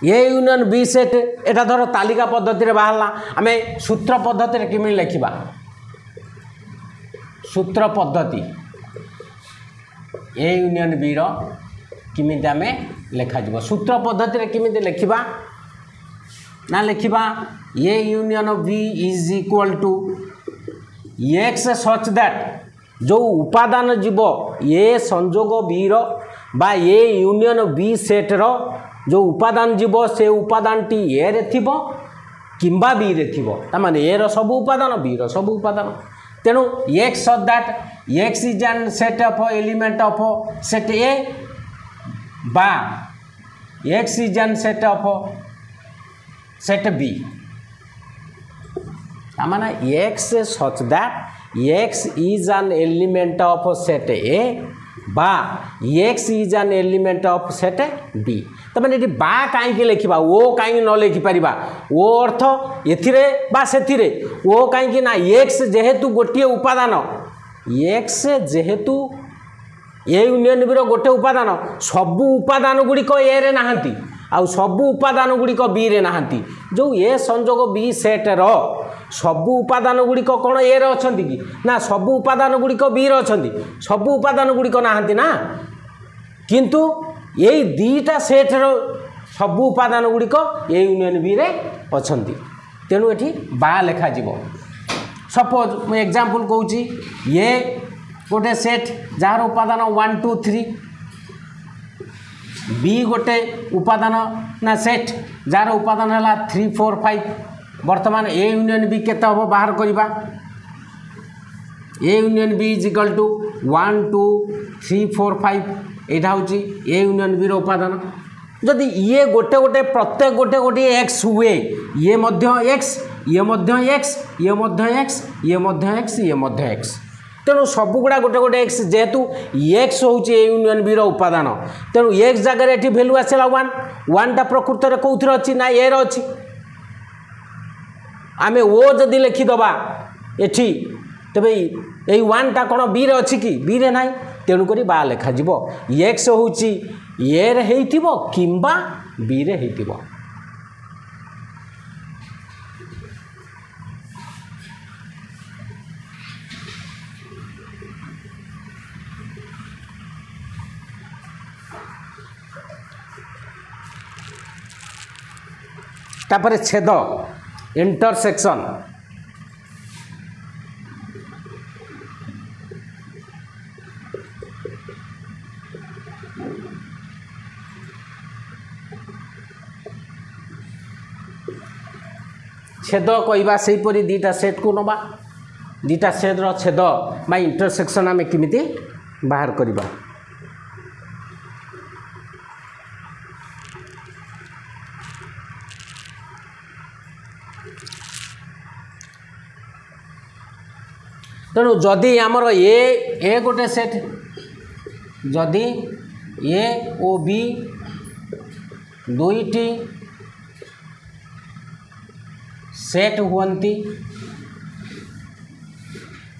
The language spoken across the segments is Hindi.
ए यूनियन बी सेट एटा धर तालिका पद्धति बाहरला आम सूत्र पद्धति किमी लिखा सूत्र पद्धति ए यूनियन बी किमी आम लिखा सूत्र पद्धति किमी लिखा ना लिखा A union B is equal to X such that जो उपादान जीव ए संजोग बी बा ए यूनियन बी सेट रो जो उपादान जीव से उपादान टी ए रे थिबो किंबा बी रे थिबो तामाने ए रो सब उपादान बी रो सब उपादान तेणु x such that x is an set of element of set A बा x is an set of set B तामाने x such that x is an element of set A बा x is an element of set B तमें ये बा कहीं लिखा ओ कहीं न लिखिपर ओ अर्थ एथिरे बा सेथिरे ओ कहीं ना एक्स जेहेतु गोटे उपादान एक्स जेहेतु ए यूनियन बी गोटे उपादान सबू उपादान गुड़िक ए रे नाहांती आउ सबू उपादान गुड़िक बी रे नाहांती जो ए संजोग बी सेट रो सबू उपादान गुड़िक कौन ए रे अछंती कि ना सबू उपादान गुड़िक बी रे अछंती सबू उपादान गुड़िक नाहांती ना किंतु यही दीटा सेट रो सबू उपादान गुड़िक ए यूनियन बी रे अछंती तेणु एठी बा लेखा जीवो सपोज मैं एग्जांपल कहूची ये गोटे सेट जार उपादान 1 2 3 बी गोटे उपादान ना सेट जार उपादान है 3 4 5 वर्तमान ए यूनियन बी केते हम बाहर करवा A union B is equal to 1 2 3 4 5 यहाँ हूँ ए यूनियन बी उपादान जदि ये गोटे गोटे प्रत्येक गोटे गोटे एक्स हुए ये मध्य एक्स ये मध्य एक्स ये मध्य एक्स ये मध्य एक्स ये मध्य एक्स तेणु सबुगुड़ा गोटे गोटे एक्स जेहेतु एक्स हूँ ए यूनियन बी उपादान तेणु एक्स जगह ये भैल्यू आसला 1 टा प्रकृत में कौन अच्छी ना ए अच्छी आम ओ जदि लिखिदबा एठी तेबे यही 1 टा कौन बी रे अच्छी कि बी रे नाई तेणुक बा लेखा एक्स हूँ ए रे हेइथिबो किंबा बी रे हेइथिबो तापर छेद इंटरसेक्शन छेद कहवा से दीटा सेट को नवा दीटा सेट रो छेद बा इंटरसेक्शन आम किमिति बाहर करवा तेणु जदि आमर ए गोटे सेट जदि ए ओ बी दुईटी सेट हुअन्ति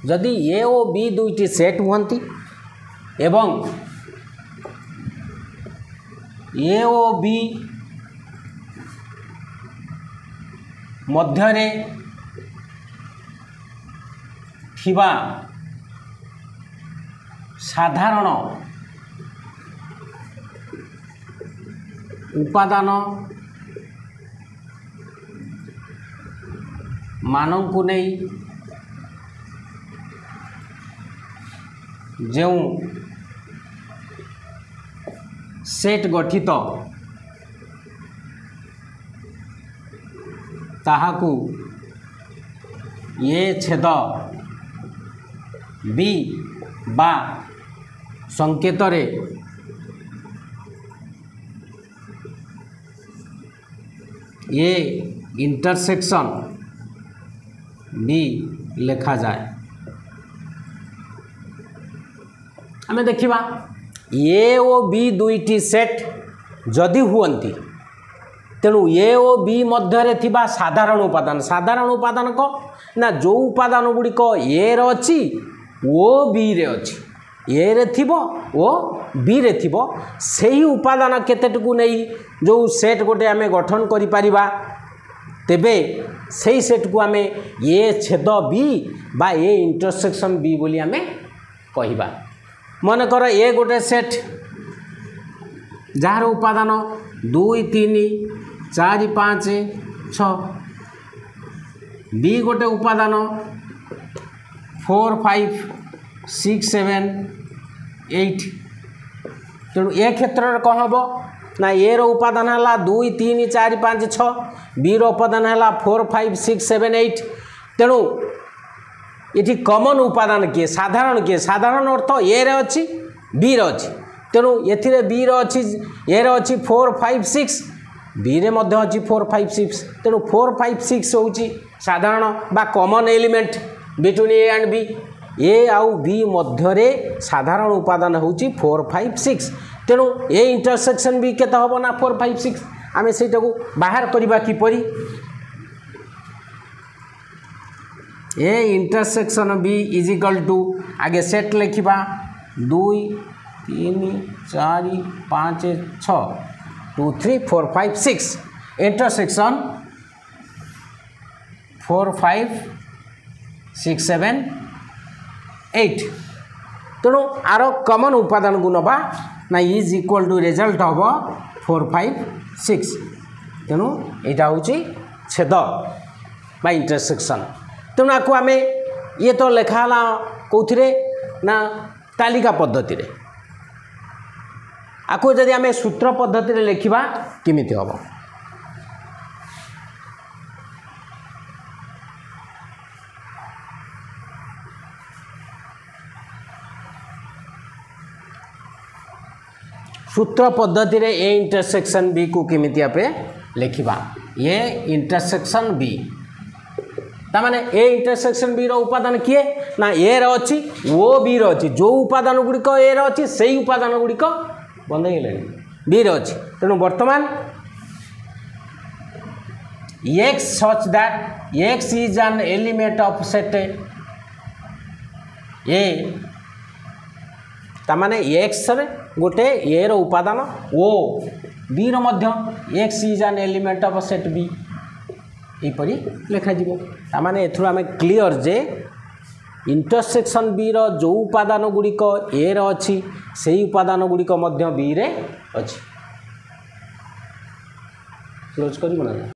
जदि ए ओ बी दुईटी सेट हुअन्ति एवं ए ओ बी मध्यरे थिबा साधारण उपादान मानंकु नहीं जो सेट गठित ताहाकु ये छेद बी बा संकेत रे ये इंटरसेक्शन बी लिखा जाए आम देखा ए ओ बी दुईटी सेट जदि हुअन्ति तेणु ए ओ बी मध्य थिबा साधारण उपादान को ना जो उपादान गुड़िक ए रे अच्छी ओ बी रे अच्छी ए रे थिबो ओ बी रे थिबो सेही उपादान केतेटकू नहीं जो सेट गोटे आमे गठन करि परिबा तेबे सेही सेट को आमे ए छेद बी बा ए इंटरसेक्शन बी बोली आमे कहिबा। मन कर ए गोटे सेट जार उपादान 2 3 4 5 6 बी गोटे उपादान 4 5 6 7 8 तेणु ए क्षेत्र में कौन हम ना ए रो उपादान है 2 3 4 5 6 बी रो उपादान है 4 5 6 7 8 तेणु ये कमन उपादान किए साधारण अर्थ ए रे अच्छी बी रे अच्छी तेणु ये बी रे अच्छी ए रे अच्छी 4 5 6 बी रे मध्य अच्छी 4 5 6 तेणु 4 5 6 होची साधारण बा common element between A and B A आउ बी मध्य साधारण उपादान होची 4 5 6 तेणु ए इंटरसेक्शन बी केते हबो ना 4 5 6 आमे सेटा को बाहर करबा किपरि A intersection B is equal to आगे सेट लिखिबा 2 3 4 5 6 2 3 4 5 6 इंटरसेक्शन 4 5 6 7 8 तेणु आर कमन उपादान को नबा ना इज इक्वल टू रिजल्ट हम 4 5 6 तेणु यहाँ हूँ छेद बा इंटरसेक्शन तेणु आपको आम ये तो लिखाला कौन ना तालिका पद्धति आपको जदि आम सूत्र पद्धति लिखा केमिति हम सूत्र पद्धति रे ए इंटरसेक्शन बी को केमिति आपे लिखिबा ए इंटरसेक्शन बी तामाने ए इंटरसेक्शन बी रो उपादान किए ना ए रे अछि ओ बी रे अछि जो उपादान गुड़िक ए रे अछि सेही उपादान गुड़िक बंद हेले बी रे अछि तेणु वर्तमान x such that x is an element of set a तामाने x रे गोटे ए रो उपादान ओ बी रो मध्य x is an element of set B एपरी लिखा जीवो तामाने एथुर आमे क्लियर जे इंटरसेक्शन बी रो जो उपादान गुड़िक ए रो अछि सेही उपादान गुड़िक मध्य बी रे अछि क्लोज करी बना।